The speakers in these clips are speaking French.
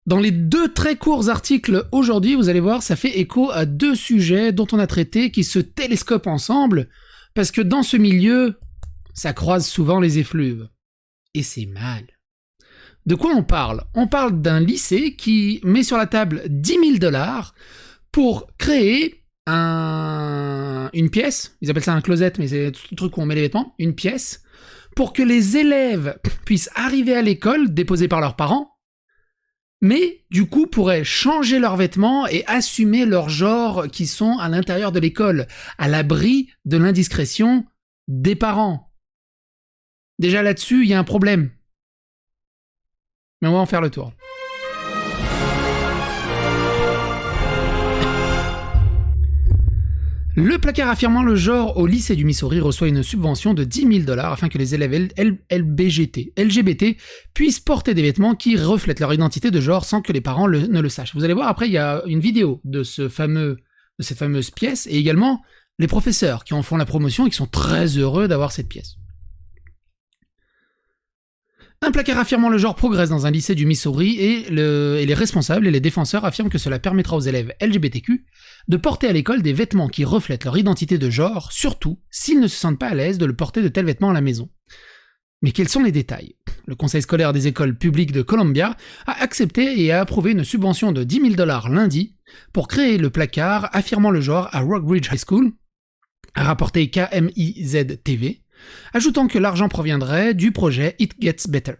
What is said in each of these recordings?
Dans les 2 très courts articles aujourd'hui, vous allez voir, ça fait écho à 2 sujets dont on a traité qui se télescopent ensemble, parce que dans ce milieu, ça croise souvent les effluves. Et c'est mal. De quoi on parle? On parle d'un lycée qui met sur la table 10 000 $ pour créer une pièce, ils appellent ça un closet, mais c'est tout le truc où on met les vêtements, une pièce, pour que les élèves puissent arriver à l'école, déposés par leurs parents, mais du coup pourraient changer leurs vêtements et assumer leur genre qui sont à l'intérieur de l'école, à l'abri de l'indiscrétion des parents. Déjà là-dessus, il y a un problème. Mais on va en faire le tour. Le placard affirmant le genre au lycée du Missouri reçoit une subvention de 10 000 $ afin que les élèves LGBT puissent porter des vêtements qui reflètent leur identité de genre sans que les parents ne le sachent. Vous allez voir, après, il y a une vidéo de cette fameuse pièce et également les professeurs qui en font la promotion et qui sont très heureux d'avoir cette pièce. Un placard affirmant le genre progresse dans un lycée du Missouri et les responsables et les défenseurs affirment que cela permettra aux élèves LGBTQ de porter à l'école des vêtements qui reflètent leur identité de genre, surtout s'ils ne se sentent pas à l'aise de le porter de tels vêtements à la maison. Mais quels sont les détails? Le conseil scolaire des écoles publiques de Columbia a accepté et a approuvé une subvention de 10 000 $ lundi pour créer le placard affirmant le genre à Rockbridge High School, a rapporté KMIZ TV, ajoutant que l'argent proviendrait du projet It Gets Better.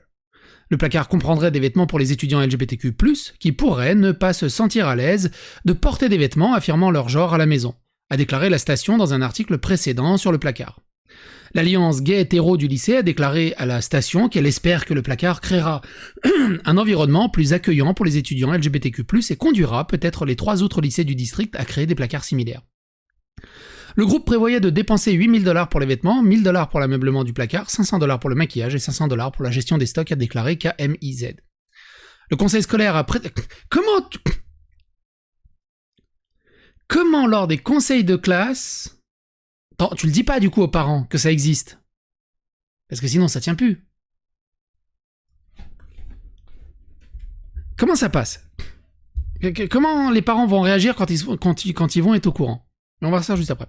Le placard comprendrait des vêtements pour les étudiants LGBTQ+, qui pourraient ne pas se sentir à l'aise de porter des vêtements affirmant leur genre à la maison, a déclaré la station dans un article précédent sur le placard. L'alliance gay-hétéro du lycée a déclaré à la station qu'elle espère que le placard créera un environnement plus accueillant pour les étudiants LGBTQ+, et conduira peut-être les 3 autres lycées du district à créer des placards similaires. Le groupe prévoyait de dépenser 8 000 $ pour les vêtements, 1 000 $ pour l'ameublement du placard, 500 $ pour le maquillage et 500 $ pour la gestion des stocks, a déclaré KMIZ. Le conseil scolaire a Comment lors des conseils de classe... Attends, tu le dis pas du coup aux parents que ça existe. Parce que sinon ça tient plus. Comment ça passe? Comment les parents vont réagir quand ils vont être au courant? On va voir ça juste après.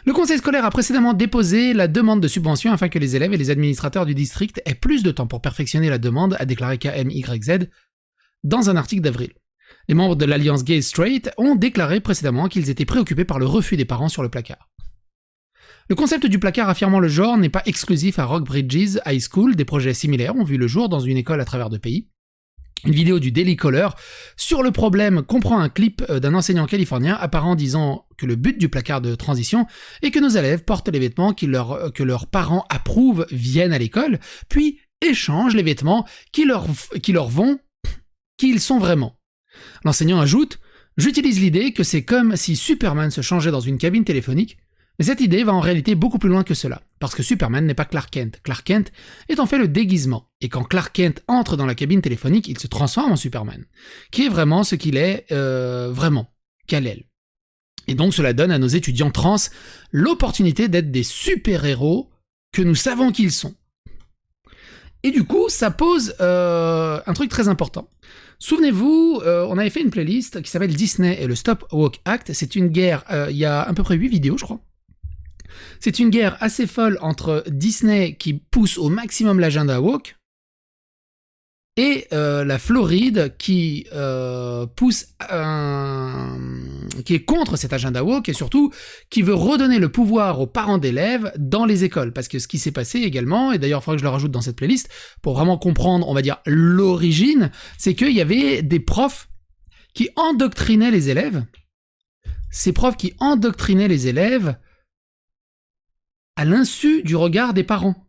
Le conseil scolaire a précédemment déposé la demande de subvention afin que les élèves et les administrateurs du district aient plus de temps pour perfectionner la demande, a déclaré KMYZ dans un article d'avril. Les membres de l'Alliance Gay Straight ont déclaré précédemment qu'ils étaient préoccupés par le refus des parents sur le placard. Le concept du placard affirmant le genre n'est pas exclusif à Rockbridges High School, des projets similaires ont vu le jour dans une école à travers 2 pays. Une vidéo du Daily Caller sur le problème comprend un clip d'un enseignant californien apparent disant que le but du placard de transition est que nos élèves portent les vêtements que leurs parents approuvent viennent à l'école, puis échangent les vêtements qui leur vont, qui ils sont vraiment. L'enseignant ajoute « J'utilise l'idée que c'est comme si Superman se changeait dans une cabine téléphonique, mais cette idée va en réalité beaucoup plus loin que cela, parce que Superman n'est pas Clark Kent. Clark Kent est en fait le déguisement, et quand Clark Kent entre dans la cabine téléphonique, il se transforme en Superman, qui est vraiment ce qu'il est vraiment, Kal-El. Et donc cela donne à nos étudiants trans l'opportunité d'être des super-héros que nous savons qu'ils sont. Et du coup, ça pose un truc très important. Souvenez-vous, on avait fait une playlist qui s'appelle Disney et le Stop Woke Act. C'est une guerre, il y a à peu près 8 vidéos, je crois. C'est une guerre assez folle entre Disney qui pousse au maximum l'agenda woke et la Floride qui qui est contre cet agenda woke et surtout qui veut redonner le pouvoir aux parents d'élèves dans les écoles. Parce que ce qui s'est passé également, et d'ailleurs il faudrait que je le rajoute dans cette playlist, pour vraiment comprendre, on va dire, l'origine, c'est qu'il y avait des profs qui endoctrinaient les élèves. Ces profs qui endoctrinaient les élèves à l'insu du regard des parents.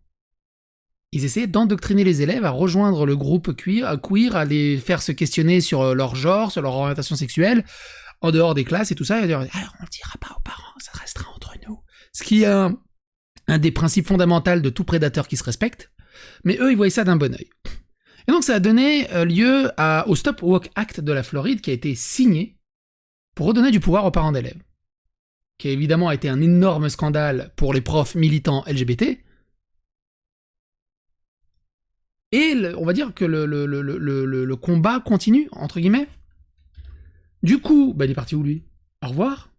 Ils essayaient d'endoctriner les élèves à rejoindre le groupe queer, à les faire se questionner sur leur genre, sur leur orientation sexuelle, en dehors des classes et tout ça, et dire « Alors, on le dira pas aux parents, ça restera entre nous ». Ce qui est un des principes fondamentaux de tout prédateur qui se respecte, mais eux, ils voyaient ça d'un bon œil. Et donc, ça a donné lieu au Stop Woke Act de la Floride, qui a été signé pour redonner du pouvoir aux parents d'élèves, qui évidemment a été un énorme scandale pour les profs militants LGBT, Et on va dire que le combat continue, entre guillemets. Du coup, bah, il est parti où lui? Au revoir.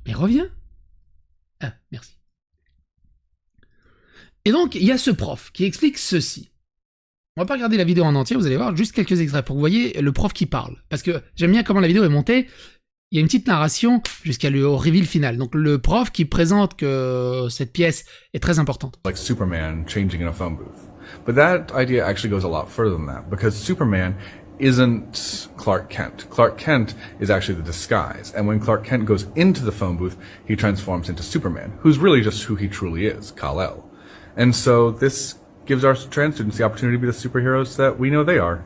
Mais reviens. Ah, merci. Et donc, il y a ce prof qui explique ceci. On va pas regarder la vidéo en entier, vous allez voir juste quelques extraits pour que vous voyez le prof qui parle. Parce que j'aime bien comment la vidéo est montée. Il y a une petite narration jusqu'à au reveal final. Donc le prof qui présente que cette pièce est très importante. Like Superman changing in a phone booth. But that idea actually goes a lot further than that, because Superman isn't Clark Kent. Clark Kent is actually the disguise, and when Clark Kent goes into the phone booth, he transforms into Superman, who's really just who he truly is, Kal-El. And so this gives our trans students the opportunity to be the superheroes that we know they are.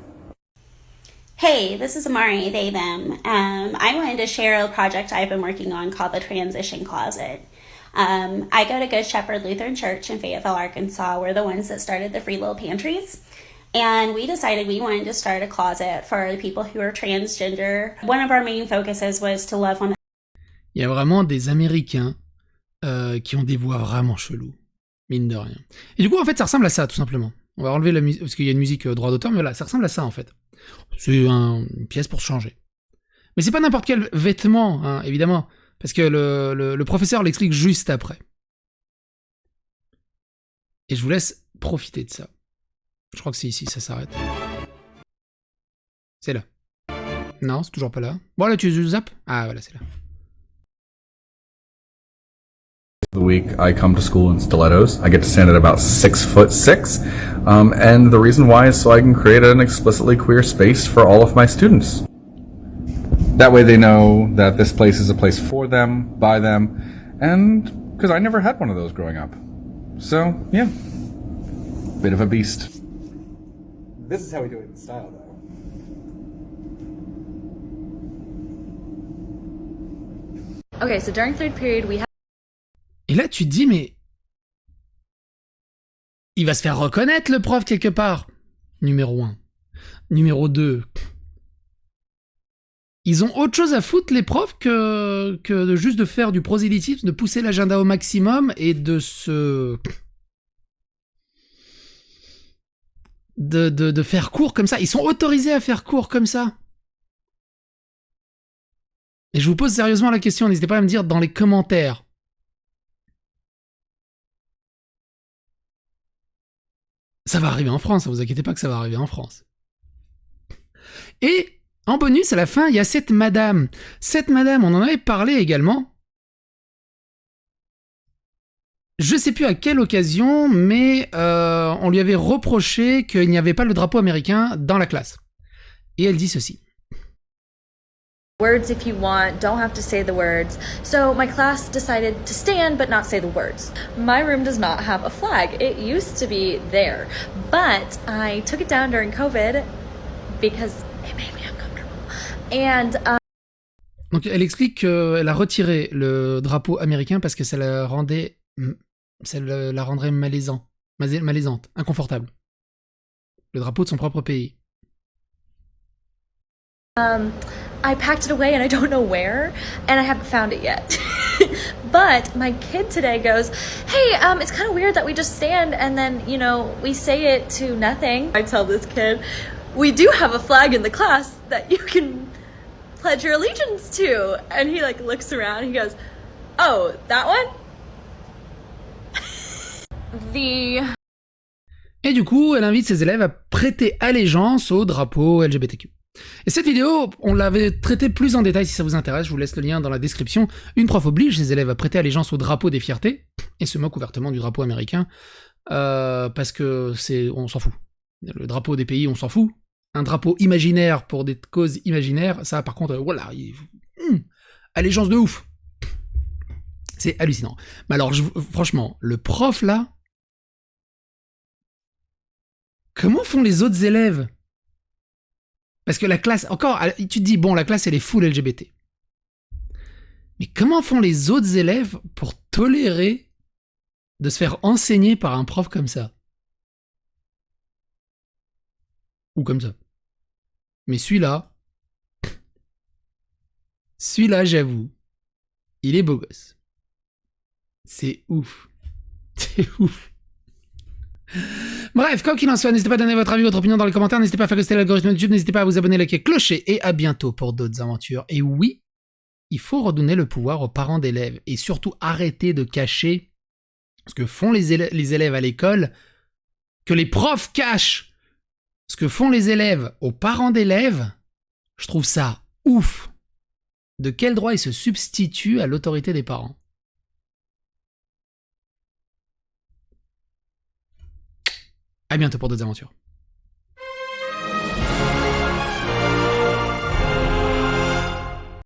Hey, this is Amari, they, them. I wanted to share a project I've been working on called the Transition Closet. I go to Good Shepherd Lutheran Church in Fayetteville, Arkansas. We're the ones that started the free little pantries. And we decided we wanted to start a closet for people who are transgender. One of our main focuses was to love on. Il y a vraiment des Américains qui ont des voix vraiment cheloues, mine de rien. Et du coup, en fait, ça ressemble à ça, tout simplement. On va enlever la musique, parce qu'il y a une musique droit d'auteur, mais voilà, ça ressemble à ça, en fait. C'est une pièce pour se changer. Mais c'est pas n'importe quel vêtement, hein, évidemment, parce que le professeur l'explique juste après. Et je vous laisse profiter de ça. Je crois que c'est ici, ça s'arrête. C'est là. Non, c'est toujours pas là. Bon, là, tu zappes. Ah, voilà, c'est là. The week I come to school in stilettos. I get to stand at about 6'6", and the reason why is so I can create an explicitly queer space for all of my students. That way they know that this place is a place for them, by them, and because I never had one of those growing up. So, yeah, bit of a beast. This is how we do it in style, though. Okay, so during third period, we have. Et là, tu te dis, mais... Il va se faire reconnaître, le prof, quelque part. Numéro 1. Numéro 2. Ils ont autre chose à foutre, les profs, que de juste de faire du prosélytisme, de pousser l'agenda au maximum et de se... De faire court comme ça. Ils sont autorisés à faire court comme ça. Et je vous pose sérieusement la question, n'hésitez pas à me dire dans les commentaires. Ça va arriver en France, ne vous inquiétez pas que ça va arriver en France. Et en bonus, à la fin, il y a cette madame. Cette madame, on en avait parlé également. Je sais plus à quelle occasion, mais on lui avait reproché qu'il n'y avait pas le drapeau américain dans la classe. Et elle dit ceci. Words if you want, don't have to say the words. So my class decided to stand but not say the words. My room does not have a flag. It used to be there, but I took it down during COVID because it made me uncomfortable. And donc elle explique qu'elle a retiré le drapeau américain parce que ça la rendrait malaisante, inconfortable. Le drapeau de son propre pays. I packed it away and I don't know where, and I haven't found it yet. But my kid today goes, hey, it's kind of weird that we just stand and then, you know, we say it to nothing. I tell this kid, we do have a flag in the class that you can pledge your allegiance to. And he like looks around and he goes, oh, that one? Et du coup, elle invite ses élèves à prêter allégeance au drapeau LGBTQ. Et cette vidéo, on l'avait traitée plus en détail si ça vous intéresse, je vous laisse le lien dans la description. Une prof oblige ses élèves à prêter allégeance au drapeau des fiertés, et se moque ouvertement du drapeau américain, parce que on s'en fout. Le drapeau des pays, on s'en fout. Un drapeau imaginaire pour des causes imaginaires, ça par contre, voilà, allégeance de ouf. C'est hallucinant. Mais alors, franchement, le prof là, comment font les autres élèves? Parce que la classe, encore, tu te dis, bon, la classe, elle est full LGBT. Mais comment font les autres élèves pour tolérer de se faire enseigner par un prof comme ça? Ou comme ça. Mais celui-là, j'avoue, il est beau gosse. C'est ouf. C'est ouf. Bref, quoi qu'il en soit, n'hésitez pas à donner votre avis, votre opinion dans les commentaires, n'hésitez pas à faire rester l'algorithme de YouTube, n'hésitez pas à vous abonner, liker, clocher, et à bientôt pour d'autres aventures. Et oui, il faut redonner le pouvoir aux parents d'élèves, et surtout arrêter de cacher ce que font les élèves à l'école, que les profs cachent ce que font les élèves aux parents d'élèves. Je trouve ça ouf. De quel droit ils se substituent à l'autorité des parents? À bientôt pour d'autres aventures.